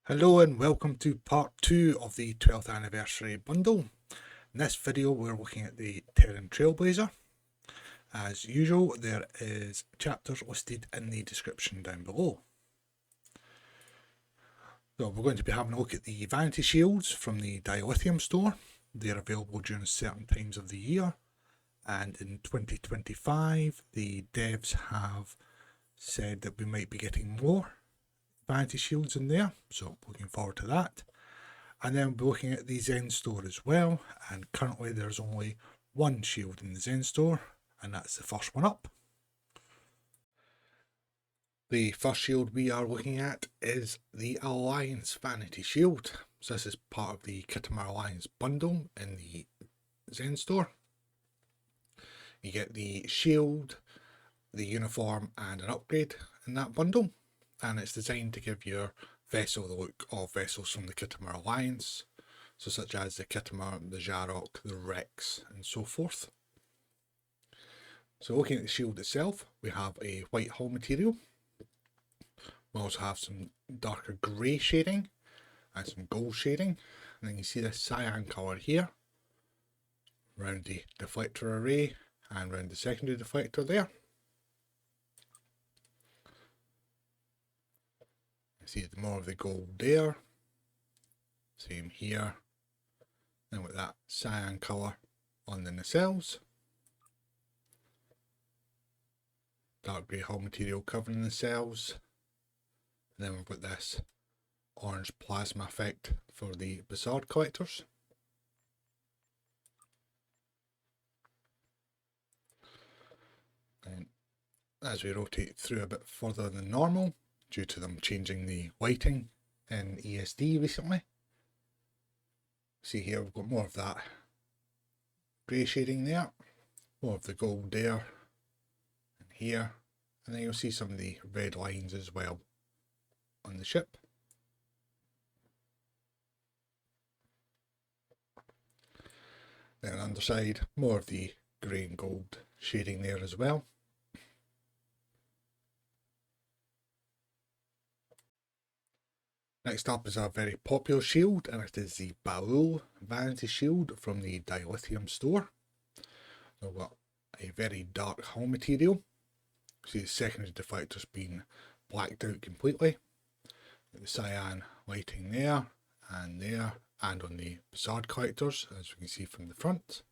Hello and welcome to part 2 of the 12th anniversary bundle. In this video we're looking at the Terran Trailblazer. As usual, there is chapters listed in the description down below. So we're going to be having a look at the Vanity shields from the Dilithium store. They're available during certain times of the year, and in 2025 the devs have said that we might be getting more Vanity shields in there, so looking forward to that. And then we'll be looking at the Zen store as well, and currently there's only one shield in the Zen store, and that's the first one up. The first shield we are looking at is the Alliance Vanity shield. So this is part of the Khitomer Alliance bundle in the Zen store. You get the shield, the uniform and an upgrade in that bundle, and it's designed to give your vessel the look of vessels from the Khitomer Alliance, so such as the Khitomer, the Hur'q, the Hur'q and so forth. So looking at the shield itself, we have a white hull material. We also have some darker grey shading and some gold shading, and then you see this cyan colour here around the deflector array and around the secondary deflector there. See more of the gold there, same here, and with that cyan colour on the nacelles. Dark grey hull material covering the nacelles, and then we've got this orange plasma effect for the Bassard collectors. And as we rotate through a bit further than normal, due to them changing the lighting in ESD recently. See here we've got more of that grey shading there, more of the gold there and here, and then you'll see some of the red lines as well on the ship. Then on the underside, more of the grey and gold shading there as well. Next up is a very popular shield, and it is the Baul Vanity shield from the Dilithium store. So we've got a very dark hull material. See the secondary deflectors being blacked out completely. The cyan lighting there, and on the Bassard collectors, as we can see from the front.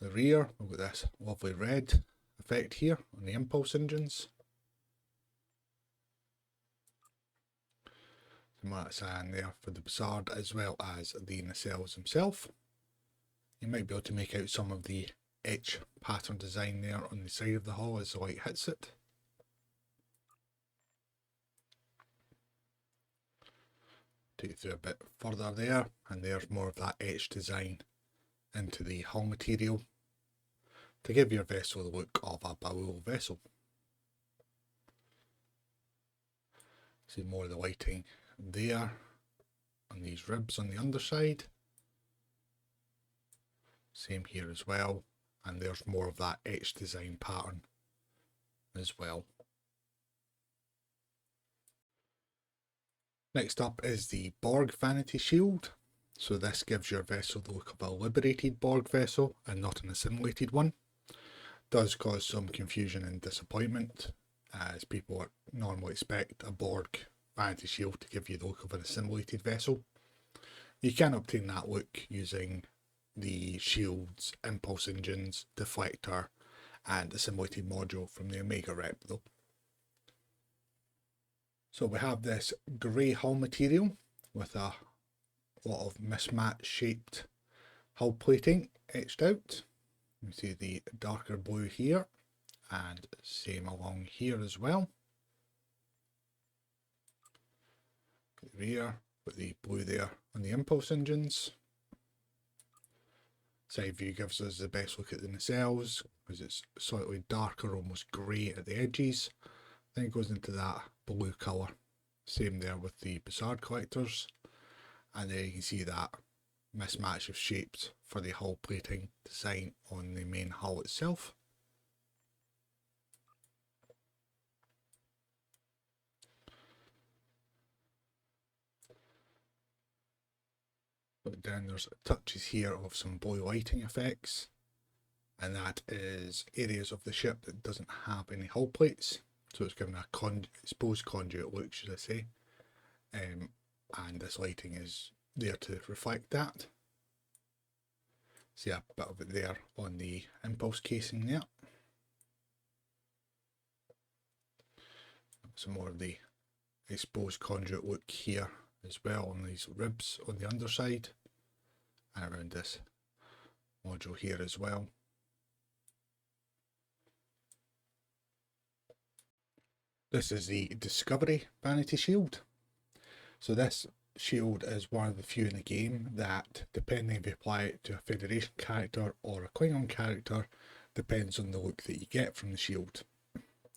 The rear, we've got this lovely red effect here on the impulse engines. That cyan there for the Bassard as well as the nacelles themselves. You might be able to make out some of the etch pattern design there on the side of the hull as the light hits it. Take you through a bit further there, and there's more of that etch design into the hull material to give your vessel the look of a Baul vessel. See more of the lighting there on these ribs on the underside. Same here as well, and there's more of that etched design pattern as well. Next up is the Borg Vanity shield. So this gives your vessel the look of a liberated Borg vessel and not an assimilated one. Does cause some confusion and disappointment, as people normally expect a Borg Vanity shield to give you the look of an assimilated vessel. You can obtain that look using the shield's impulse engines, deflector and assimilated module from the Omega rep though. So we have this grey hull material with a lot of mismatch shaped hull plating etched out. You see the darker blue here, and same along here as well. The rear with the blue there on the impulse engines. Side view gives us the best look at the nacelles because it's slightly darker, almost grey at the edges. Then it goes into that blue colour. Same there with the Bassard collectors, and there you can see that mismatch of shapes for the hull plating design on the main hull itself. But then there's touches here of some blue lighting effects, and that is areas of the ship that doesn't have any hull plates, so it's given a exposed conduit look, should I say, and this lighting is there to reflect that. See a bit of it there on the impulse casing there. Some more of the exposed conduit look here as well on these ribs on the underside and around this module here as well. This is the Discovery Vanity Shield. So this shield is one of the few in the game that, depending if you apply it to a Federation character or a Klingon character, depends on the look that you get from the shield.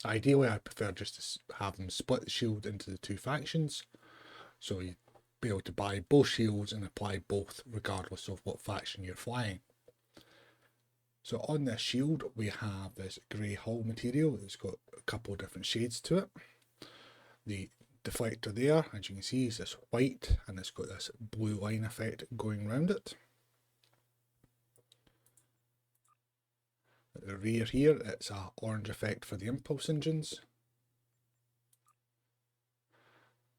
Ideally, I prefer just to have them split the shield into the two factions, so you'd be able to buy both shields and apply both regardless of what faction you're flying. So on this shield we have this grey hull material that's got a couple of different shades to it. The deflector there, as you can see, is this white and it's got this blue line effect going around it. At the rear here it's an orange effect for the impulse engines.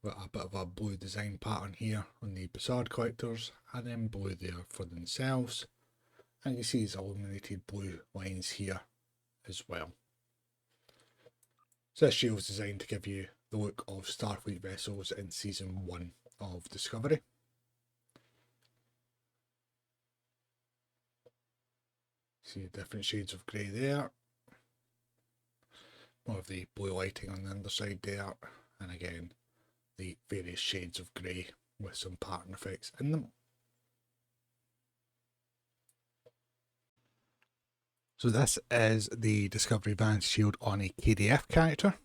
Got a bit of a blue design pattern here on the Bassard collectors, and then blue there for themselves. And you see these illuminated blue lines here as well. So this shield is designed to give you the look of Starfleet vessels in Season 1 of Discovery. See the different shades of grey there. More of the blue lighting on the underside there, and again the various shades of grey with some pattern effects in them. So this is the Discovery Vanity Shield on a KDF character.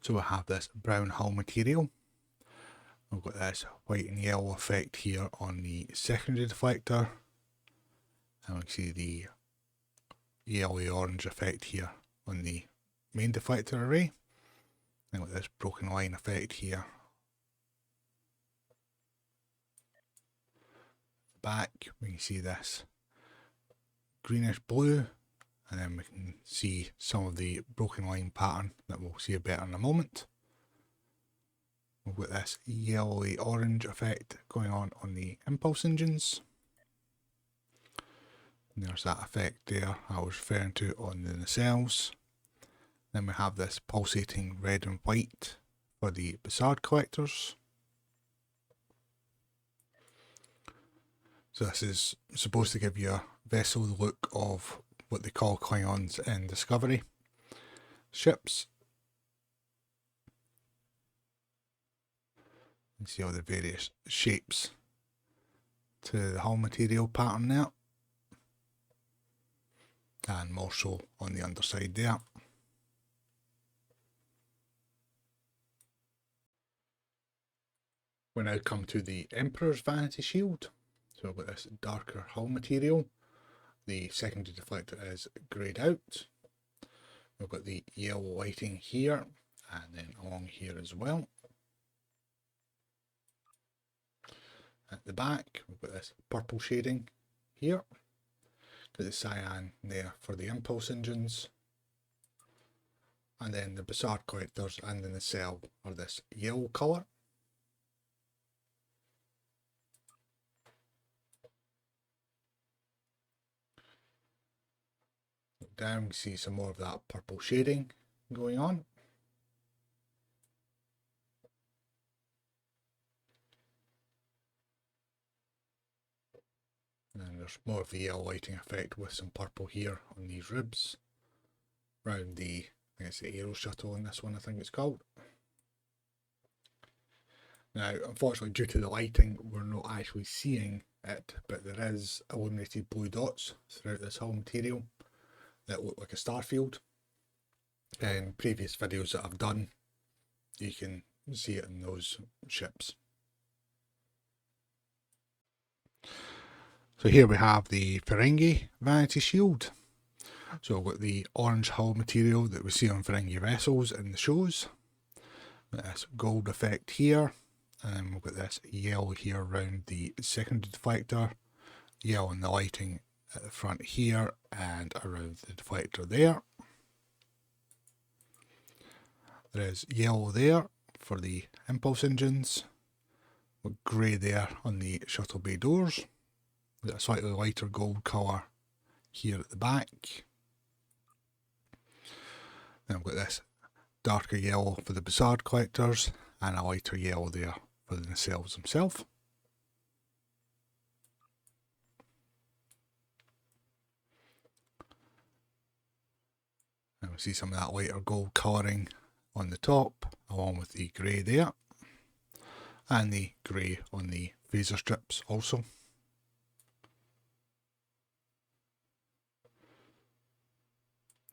So we have this brown hull material. We've got this white and yellow effect here on the secondary deflector. And we can see the yellowy orange effect here on the main deflector array. Then with this broken line effect here. Back we can see this greenish blue, and then we can see some of the broken line pattern that we'll see a better in a moment. We've got this yellowy orange effect going on the impulse engines. And there's that effect there I was referring to on the nacelles. Then we have this pulsating red and white for the Bassard collectors. So this is supposed to give you a vessel the look of what they call Klingons in Discovery ships. You can see all the various shapes to the hull material pattern there. And more so on the underside there. We now come to the Emperor's Vanity Shield. So we've got this darker hull material. The secondary deflector is greyed out. We've got the yellow lighting here and then along here as well. At the back we've got this purple shading here. Got the cyan there for the impulse engines. And then the Bassard collectors and the nacelle are this yellow colour. Down, we see some more of that purple shading going on. And then there's more of the yellow lighting effect with some purple here on these ribs. Around the, I think it's the Aero Shuttle in this one, I think it's called. Now, unfortunately, due to the lighting, we're not actually seeing it, but there is illuminated blue dots throughout this hull material that look like a star field. In previous videos that I've done, you can see it in those ships. So here we have the Ferengi Vanity Shield. So we've got the orange hull material that we see on Ferengi vessels in the shows. This gold effect here, and then we've got this yellow here around the secondary deflector, yellow in the lighting at the front here and around the deflector there. There is yellow there for the impulse engines, with grey there on the shuttle bay doors. We've got a slightly lighter gold colour here at the back. Then we've got this darker yellow for the Bussard collectors and a lighter yellow there for the nacelles themselves. And we see some of that lighter gold colouring on the top, along with the grey there, and the grey on the phaser strips also.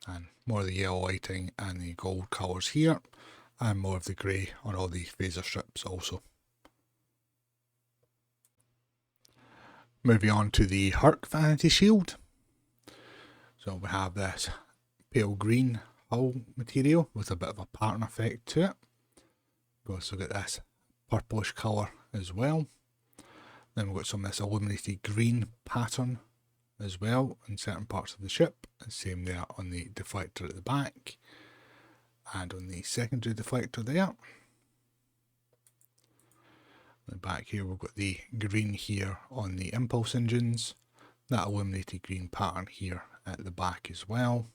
And more of the yellow lighting and the gold colours here, and more of the grey on all the phaser strips also. Moving on to the Hur'q Vanity Shield. So we have this pale green hull material with a bit of a pattern effect to it. We also get this purplish colour as well. Then we've got some of this illuminated green pattern as well in certain parts of the ship. The same there on the deflector at the back and on the secondary deflector there. The back here we've got the green here on the impulse engines, that illuminated green pattern here at the back as well.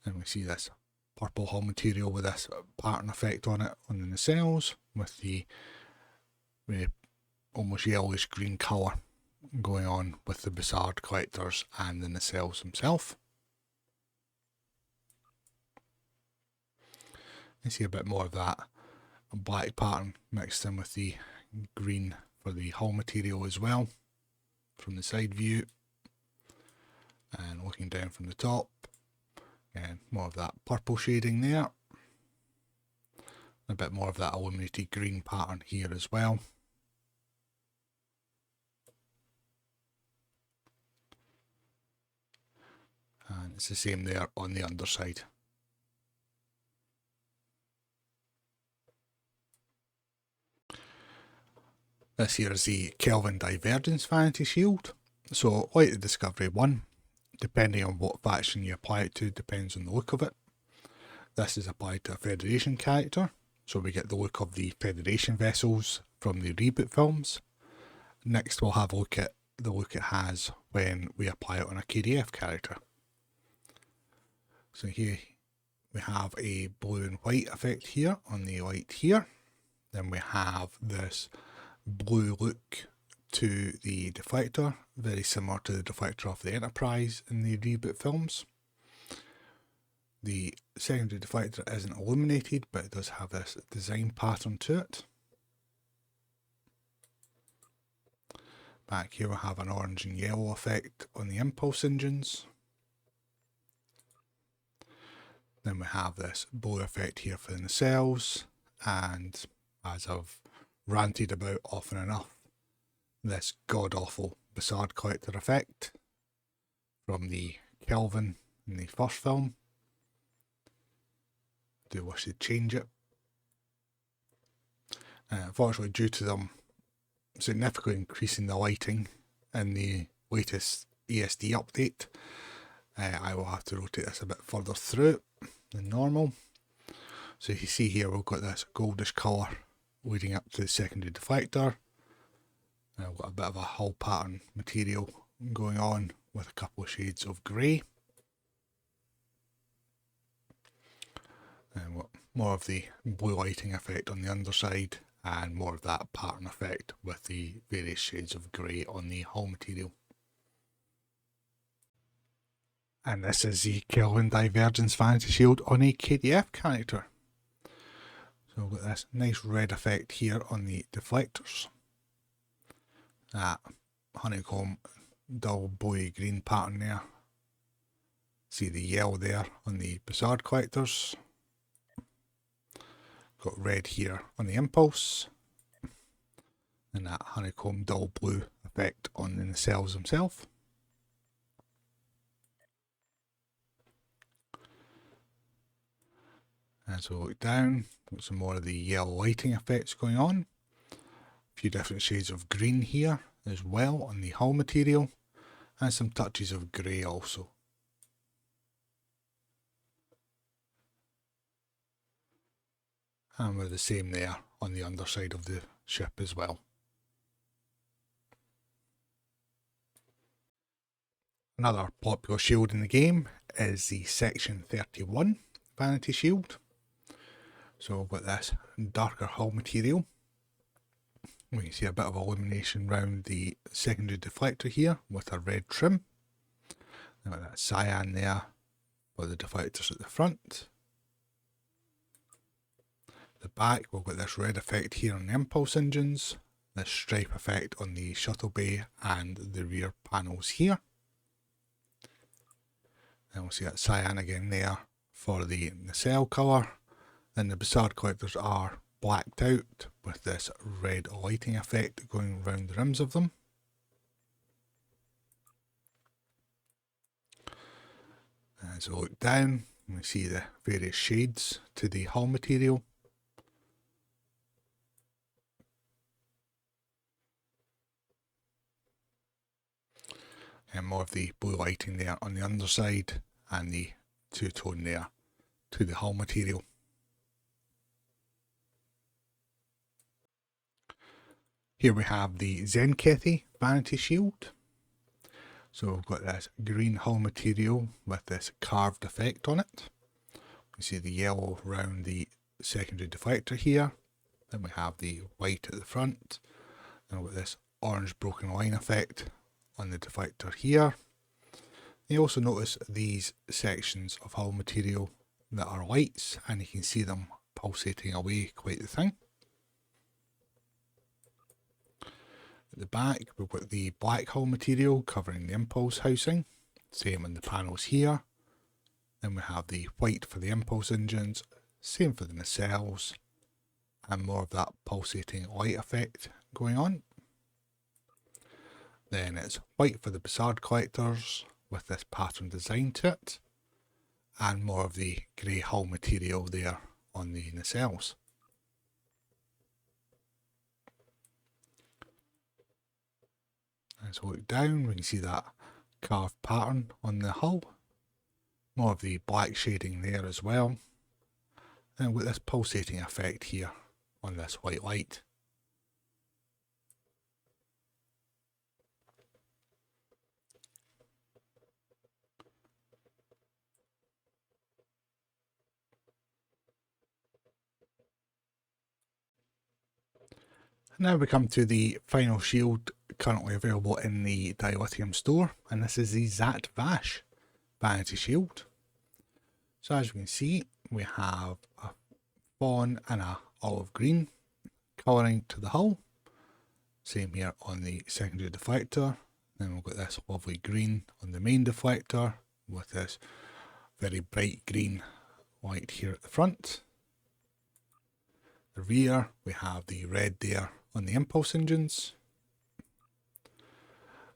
And we see this purple hull material with this pattern effect on it on the nacelles, with the almost yellowish green colour going on with the Bussard collectors and the nacelles themselves. You see a bit more of that black pattern mixed in with the green for the hull material as well from the side view, and looking down from the top, and more of that purple shading there, a bit more of that illuminated green pattern here as well. And it's the same there on the underside. This here is the Kelvin Divergence Vanity Shield. So, like the Discovery 1, depending on what faction you apply it to, depends on the look of it. This is applied to a Federation character, so we get the look of the Federation vessels from the reboot films. Next we'll have a look at the look it has when we apply it on a KDF character. So here we have a blue and white effect here on the light here. Then we have this blue look to the deflector, very similar to the deflector of the Enterprise in the reboot films. The secondary deflector isn't illuminated, but it does have this design pattern to it. Back here we have an orange and yellow effect on the impulse engines. Then we have this blue effect here for the nacelles, and as I've ranted about often enough, this god-awful Bussard collector effect from the Kelvin in the first film. I do wish they'd change it. Unfortunately, due to them significantly increasing the lighting in the latest ESD update, I will have to rotate this a bit further through than normal. So you see here we've got this goldish colour leading up to the secondary deflector. We've got a bit of a hull pattern material going on with a couple of shades of grey. And more of the blue lighting effect on the underside, and more of that pattern effect with the various shades of grey on the hull material. And this is the Kelvin Divergence Vanity Shield on a KDF character. So we've got this nice red effect here on the deflectors. That honeycomb dull bluey green pattern there. See the yellow there on the Bussard collectors. Got red here on the impulse. And that honeycomb dull blue effect on the nacelles themselves. As we look down, got some more of the yellow lighting effects going on. A few different shades of green here as well on the hull material, and some touches of grey also. And we're the same there on the underside of the ship as well. Another popular shield in the game is the Section 31 Vanity shield. So we've got this darker hull material. We can see a bit of illumination around the secondary deflector here with a red trim. Then we've got that cyan there for the deflectors at the front. The back, we've got this red effect here on the impulse engines, this stripe effect on the shuttle bay and the rear panels here. Then we'll see that cyan again there for the nacelle colour. Then the Bassard collectors are blacked out with this red lighting effect going around the rims of them. As we look down, we see the various shades to the hull material. And more of the blue lighting there on the underside and the two-tone there to the hull material. Here we have the Tzenkethi Vanity shield. So we've got this green hull material with this carved effect on it. You see the yellow around the secondary deflector here. Then we have the white at the front. Then we've got this orange broken line effect on the deflector here. You also notice these sections of hull material that are lights, and you can see them pulsating away, quite the thing. At the back, we've got the black hull material covering the impulse housing, same on the panels here. Then we have the white for the impulse engines, same for the nacelles, and more of that pulsating light effect going on. Then it's white for the Bassard collectors with this pattern design to it, and more of the grey hull material there on the nacelles. As we look down, we can see that carved pattern on the hull, more of the black shading there as well, and with this pulsating effect here on this white light. Now we come to the final shield currently available in the Dilithium store, and this is the Zhat Vash Vanity shield. So as you can see, we have a fawn and a olive green colouring to the hull. Same here on the secondary deflector. Then we've got this lovely green on the main deflector with this very bright green light here at the front. The rear, we have the red there on the impulse engines.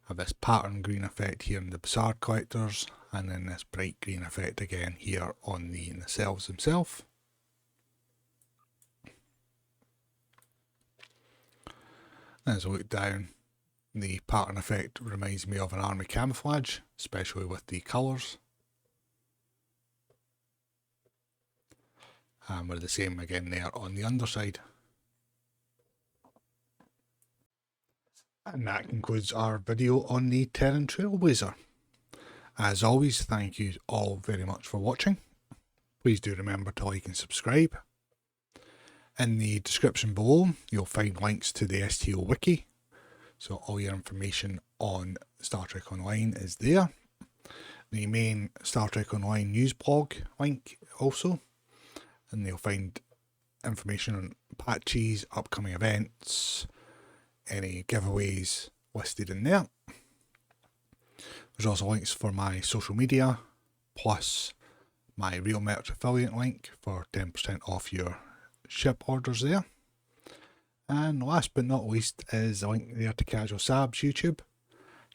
Have this pattern green effect here in the Bassard collectors, and then this bright green effect again here on the nacelles themselves. As I look down, the pattern effect reminds me of an army camouflage, especially with the colours. And we're the same again there on the underside. And that concludes our video on the Terran Trailblazer. As always, thank you all very much for watching. Please do remember to like and subscribe. In the description below, you'll find links to the STO wiki. So all your information on Star Trek Online is there. The main Star Trek Online news blog link also. And you'll find information on patches, upcoming events, any giveaways listed in there. There's also links for my social media, plus my Real Merch affiliate link for 10% off your ship orders there. And last but not least is a link there to Casual Sab's YouTube.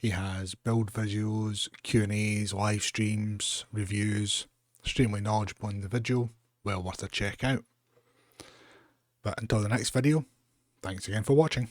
He has build videos, Q&As, live streams, reviews, extremely knowledgeable individual, well worth a check out. But until the next video, thanks again for watching.